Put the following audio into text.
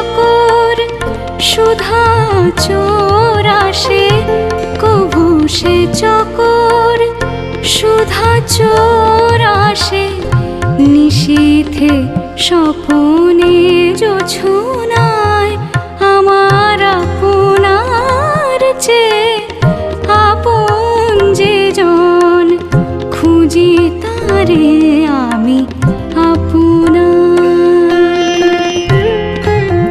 চকর সুধা চোর আসে, কভু সে চকর সুধা চোর আসে, নিশীথে স্বপনে জোছনা